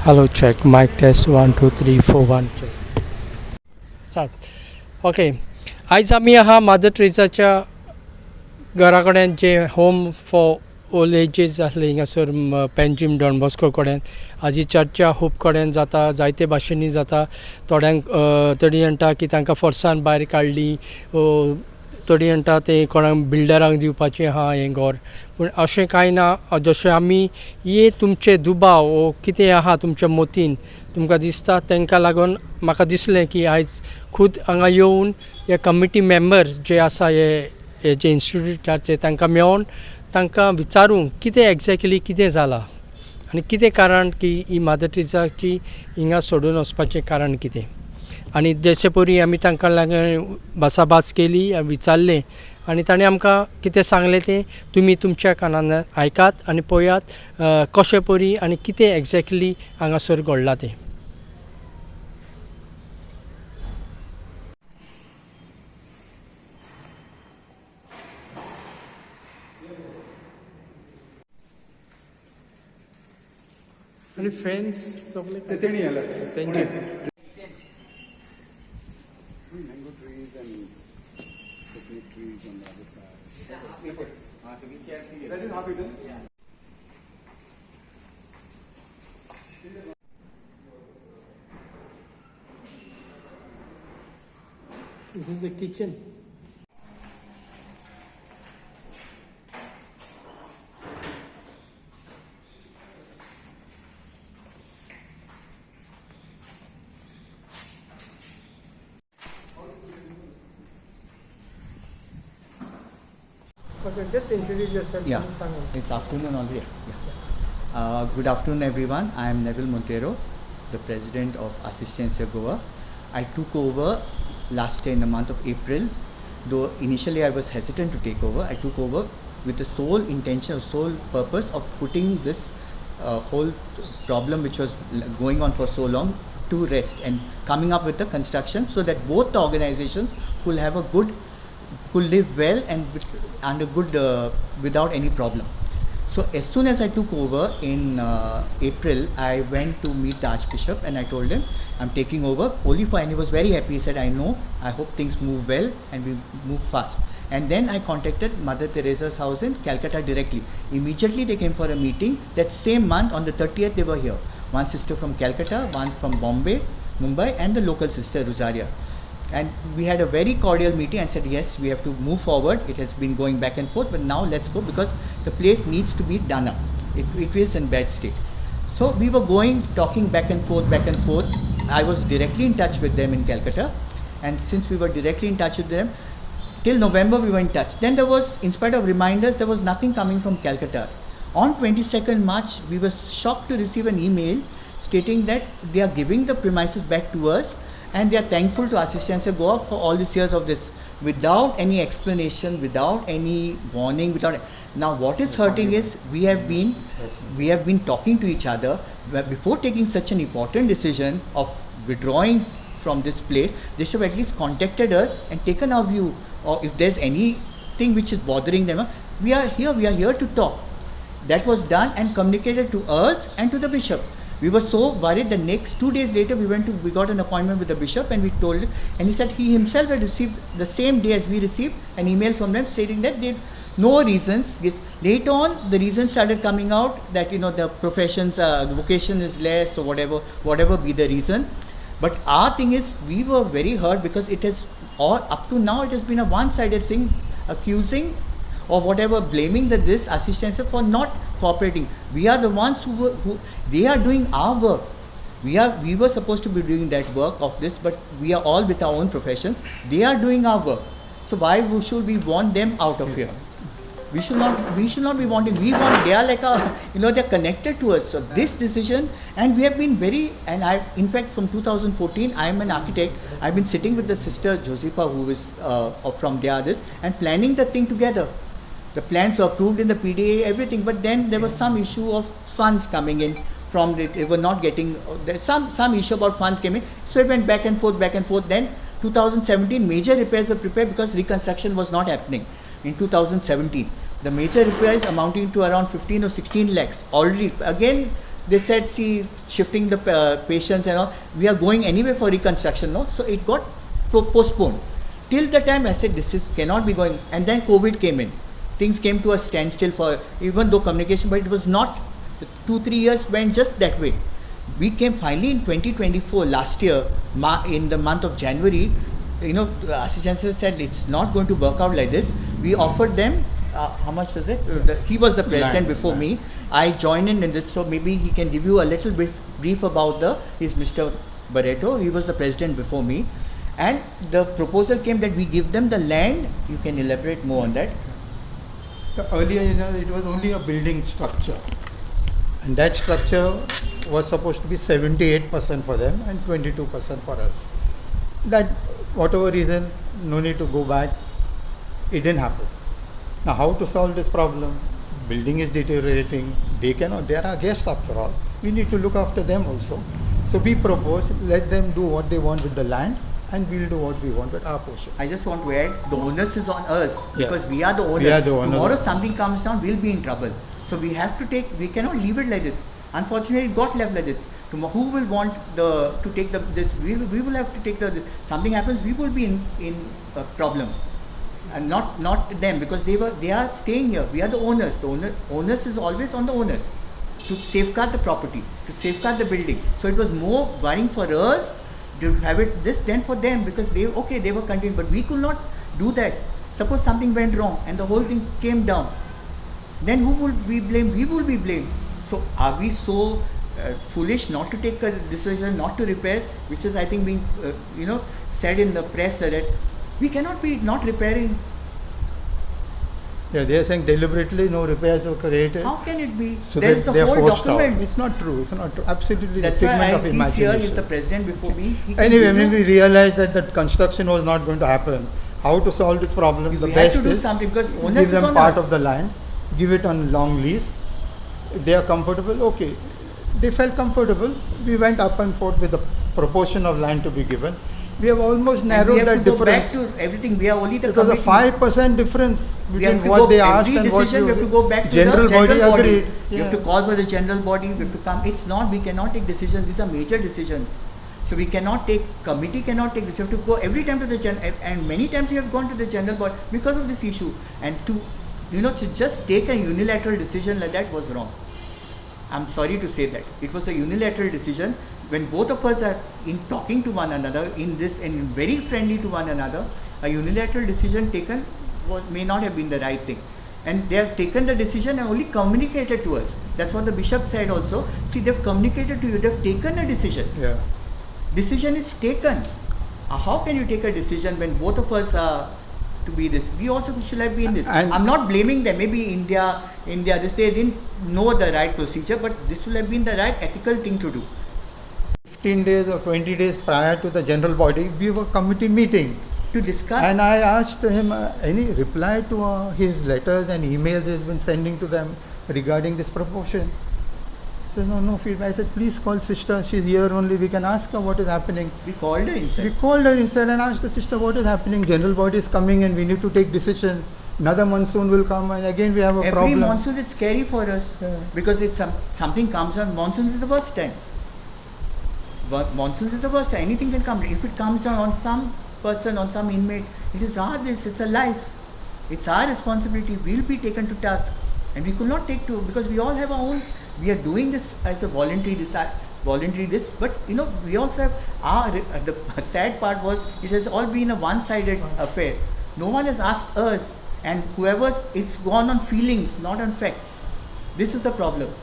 Hello, check. Mic test 1 2 3 4 1 check. Start. Okay. आज आमी आहा मदर ट्रेसाच्या घरा कडेन जे होम फॉर ओल्ड एजीस आसले हिंगासर पेंजीम डॉन बॉस्को कडेन हाजी चर्चा खूब कडेन जाता, जायते भाशेनी जाता. थोड्यांक तडी म्हणटा की तांकां फोर्सान भायर काडली, थोडी म्हणटा ते कोणाक बिल्डरांक दिवपाचें आहा हें घर. पूण अशें कांय ना. जशें आमी हे तुमचे दुबाव वो कितें आहा तुमच्या मतीन तुमकां दिसता तांकां लागून म्हाका दिसलें की आयज खूद हांगा येवन हे कमिटी मेंबर्स जे आसा हे जे इन्स्टिट्यूटाचे तांकां मेळोन तांकां विचारूंक कितें एग्जॅक्टली कितें जालां आनी कितें कारण की ही मदर ट्रेसाची हिंगा सोडून वचपाचें कारण कितें. आनी जशे पयलीं आमी तांकां लागून भासाभास केली, विचारलें आनी ताणें आमकां कितें सांगलें तें तुमी तुमच्या कानान आयकात आनी पळयात कशें परी आनी कितें एग्जॅक्टली हांगासर घडलां तें. आनी फ्रेंड्स सगळे thank you. Mango trees and coconut trees on the other side. So we can see that is half eaten. Yeah. This is the kitchen. Okay, just introduce yourself. Yeah, it's afternoon already. Yeah. Good afternoon, everyone. I am Neville Monteiro, the president of Assistencia Goa. I took over last year in the month of April. Though initially I was hesitant to take over, I took over with the sole intention, sole purpose of putting this whole problem which was going on for so long to rest and coming up with the construction so that both the organizations will have a good, could live well and a good without any problem. So as soon as I took over in April, I went to meet the Archbishop and I told him I'm taking over only for, and he was very happy. He said, I know, I hope things move well and we move fast. And then I contacted Mother Teresa's house in Calcutta directly. Immediately they came for a meeting. That same month on the 30th they were here. One sister from Calcutta, one from Bombay, Mumbai, and the local sister Rosaria. And we had a very cordial meeting and said, yes, we have to move forward. It has been going back and forth, but now let's go because the place needs to be done up. It is in bad state. So we were talking back and forth. I was directly in touch with them in Calcutta. And since we were directly in touch with them, till November we were in touch. Then there was, in spite of reminders, there was nothing coming from Calcutta. On 22nd March, we were shocked to receive an email stating that they are giving the premises back to us and they are thankful to Assistencia Goa for all these years of this, without any explanation, without any warning, Now what is hurting is we have been talking to each other before taking such an important decision of withdrawing from this place. They should have at least contacted us and taken our view, or if there's anything which is bothering them, we are here to talk. That was done and communicated to us and to the bishop. We were so worried. The next 2 days later, we got an appointment with the bishop and we told him, and he said he himself had received the same day as we received an email from them stating that they had no reasons. Later on, the reasons started coming out that the professions, vocation is less or whatever be the reason. But our thing is, we were very hurt because it has up to now it has been a one-sided thing, accusing or whatever, blaming this Assistencia for not cooperating. We are the ones who they are doing our work. We were supposed to be doing that work of this, but we are all with our own professions. They are doing our work. So why should we want them out of here? We should not be wanting. We want. They are like a, they're connected to us. So this decision, and we have been very. And in fact, from 2014, I am an architect. I've been sitting with the sister Josipa, who is from this, and planning the thing together. The plans were approved in the PDA, everything. But then there was some issue of funds coming in from it. They were not getting. Some issue about funds came in. So it went back and forth, back and forth. Then 2017, major repairs were prepared because reconstruction was not happening. In 2017, the major repairs amounting to around 15 or 16 lakhs already. Again, they said, see, shifting the patients and all, we are going anyway for reconstruction, no? So it got postponed. Till the time I said, cannot be going. And then COVID came in. Things came to a standstill for, even though communication, but it was not, 2-3 years went just that way. We came finally in 2024, last year, in the month of January, the Assistant Chancellor said it's not going to work out like this. We offered them, how much was it? He was the president before me. I joined in this, so maybe he can give you a little brief about is Mr. Barreto. He was the president before me. And the proposal came that we give them the land. You can elaborate more on that. Earlier, it was only a building structure. And that structure was supposed to be 78% for them and 22% for us. That, whatever reason, no need to go back, it didn't happen. Now, how to solve this problem? Building is deteriorating, they are our guests after all. We need to look after them also. So we propose, let them do what they want with the land and we'll do what we want with our portion. I just want to add, the onus is on us because we are the owners. We are the owners. Tomorrow something comes down, we'll be in trouble. So we have to we cannot leave it like this. Unfortunately, it got left like this. Who will want to take this? We will have to take this. Something happens, we will be in a problem, and not them, because they are staying here. We are the owners. The onus is always on the owners to safeguard the property, to safeguard the building. So it was more worrying for us to have it this than for them, because they were continuing, but we could not do that. Suppose something went wrong and the whole thing came down, then who will we blame? We will be blamed. So are we so foolish not to take a decision, not to repair, which is, I think, being said in the press that we cannot be not repairing. Yeah, they are saying deliberately no repairs were created. How can it be? So there is the whole document. It's not true. It's not true. Absolutely, that's the why figment of imagination. He's the president before me. Anyway, when we realized that construction was not going to happen, how to solve this problem? The best is give them part of the land, give it on long lease. If they are comfortable, okay. They felt comfortable. We went up and forth with the proportion of land to be given. We have almost narrowed that difference. We have to go back to everything. We are only the It was a 5% difference between what they asked and what we have to go back to general body agreed. We have to call for the general body. We have to come. It's not. We cannot take decisions. These are major decisions. So we cannot take. Committee cannot take this. We have to go every time to the general. And many times we have gone to the general body because of this issue. And to just take a unilateral decision like that was wrong. I'm sorry to say that. It was a unilateral decision. When both of us are in talking to one another in this and very friendly to one another, a unilateral decision taken may not have been the right thing. And they have taken the decision and only communicated to us. That's what the bishop said also. See, they've communicated to you, they've taken a decision. Yeah. Decision is taken. How can you take a decision when both of us are to be this? We also should have been this. I'm not blaming them. Maybe India, they didn't know the right procedure, but this will have been the right ethical thing to do. 15 days or 20 days prior to the general body, we were committee meeting to discuss. And I asked him any reply to his letters and emails he's been sending to them regarding this proportion. So no feedback. I said, please call sister. She's here only. We can ask her what is happening. We called her inside. We called her inside and asked the sister what is happening. General body is coming and we need to take decisions. Another monsoon will come and again we have a problem. Every monsoon it's scary for us because it's something comes on. Monsoons is the worst time. But monsoons is the worst time. Anything can come. If it comes down on some person, on some inmate, it is it's a life. It's our responsibility. We'll be taken to task. And we could not take to, because we all have our own, we are doing this as a voluntary this, but we also have the sad part was, it has all been a one-sided affair. No one has asked us, and whoever, it's gone on feelings, not on facts. This is the problem.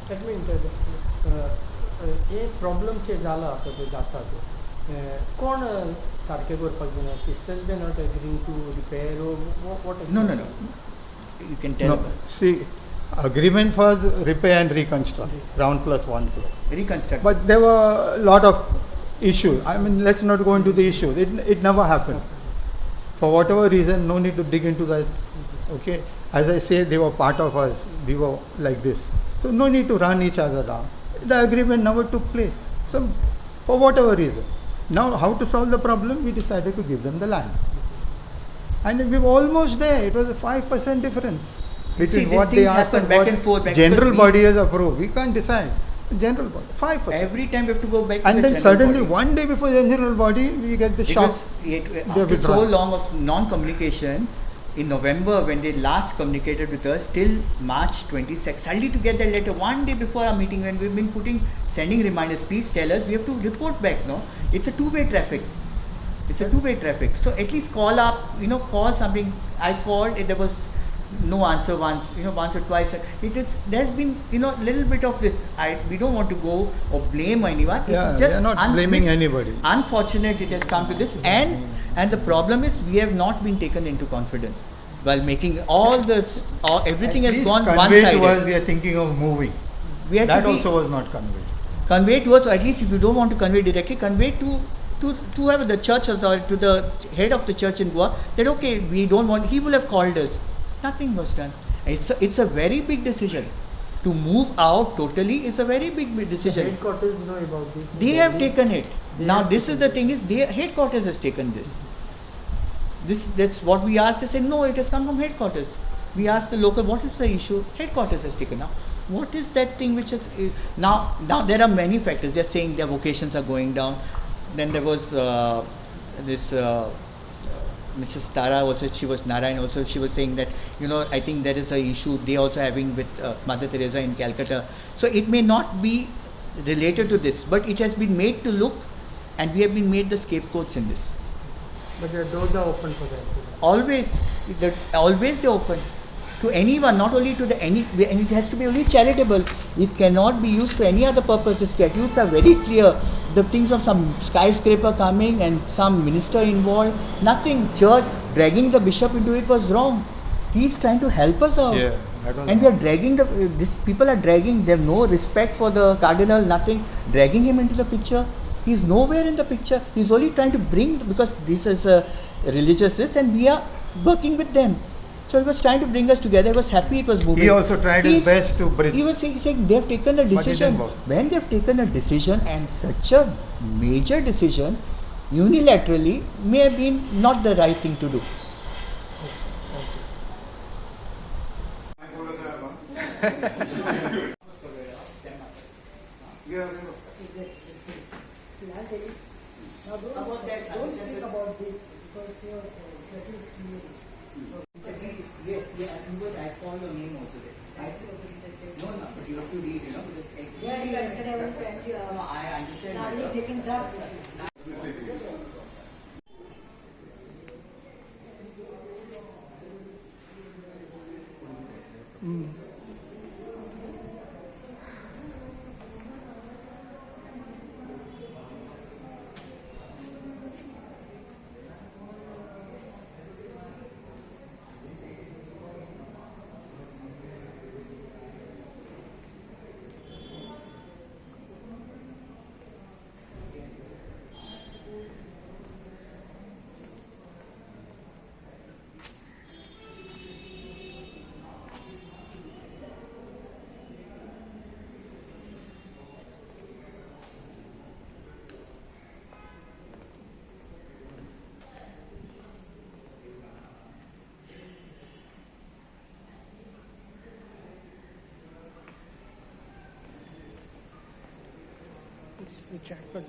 Let me interrupt. ये problem के जाला आता तो जाता तो कौन सारखे करपाक जाय sisters be not agreeing to repair or what no you can tell. No, see, agreement was repair and reconstruct, ground plus 1 floor. Reconstruct. But there were a lot of issues. I mean, let's not go into the issue. It never happened. For whatever reason, no need to dig into that. Okay, as I say, they were part of us. We were like this, so no need to run each other down. The agreement never took place. So, for whatever reason, now how to solve the problem? We decided to give them the land, and we were almost there. It was a 5% difference between what they asked and back what and forth, general body has approved. We can't decide. General body, 5%. Every time we have to go back to And the then general suddenly, body. one day before the general body, we get the shock. After so long of non-communication, in November when they last communicated with us, till March 26th, suddenly to get that letter one day before our meeting, when we've been sending reminders, please tell us, we have to report back, no? It's a two-way traffic. It's a two-way traffic. So at least call up, call something. I called, there was no answer once or twice. There's been little bit of this. We don't want to go or blame anyone. Yeah, It's just we are not blaming anybody. Unfortunate it has come to this, and the problem is we have not been taken into confidence while making all this. Everything has gone one-sided. To us, we are thinking of moving. We had That to be also was not conveyed. conveyed to us, or at least if you don't want to convey directly, convey to whoever the church authority, to the head of the church in Goa, that okay, we don't want. He will have called us. Nothing was done. It's a very big decision. To move out totally is a very big decision. The headquarters know about this. They have taken it. Now this is the thing is, their headquarters has taken this. That's what we asked. They said no, it has come from headquarters. We asked the local, what is the issue? Headquarters has taken. Now what is that thing which is now there are many factors. They are saying their vocations are going down. Then there was this Mrs. Tara also, she was Narayan also, she was saying that I think there is a issue they also having with Mother Teresa in Calcutta. So it may not be related to this, but it has been made to look, and we have been made the scapegoats in this. But the doors are open for that. Always they're open to anyone, not only to and it has to be only charitable. It cannot be used for any other purpose. The statutes are very clear. The things of some skyscraper coming and some minister involved, nothing. Church dragging the bishop into it was wrong. He's trying to help us out. Yeah, I don't and know. we are dragging these people are dragging. They have no respect for the cardinal, nothing. Dragging him into the picture. He's nowhere in the picture. He's only trying to bring, because this is a religious and we are working with them. So he was trying to bring us together. He was happy it was moving. He also tried his best to bridge. He was saying they have taken a decision. work. When they have taken a decision, and such a major decision, unilaterally, may have been not the right thing to do. About that assistance about this, because he was getting smeared. Yes, I saw your name also there. No, but you have to read, Yeah, yesterday I went to NGO. No, I understand. Now he's taking drugs. It's the chapel.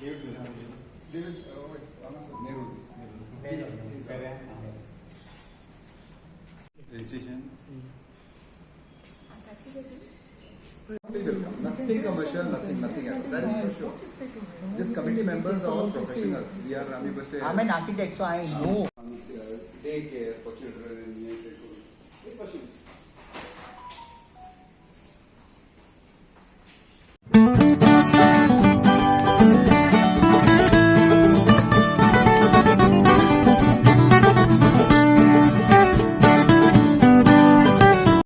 David, Nehru. Registration. Nothing commercial, nothing else. That is for sure. This committee members are all professionals. We are I'm an architect, so I know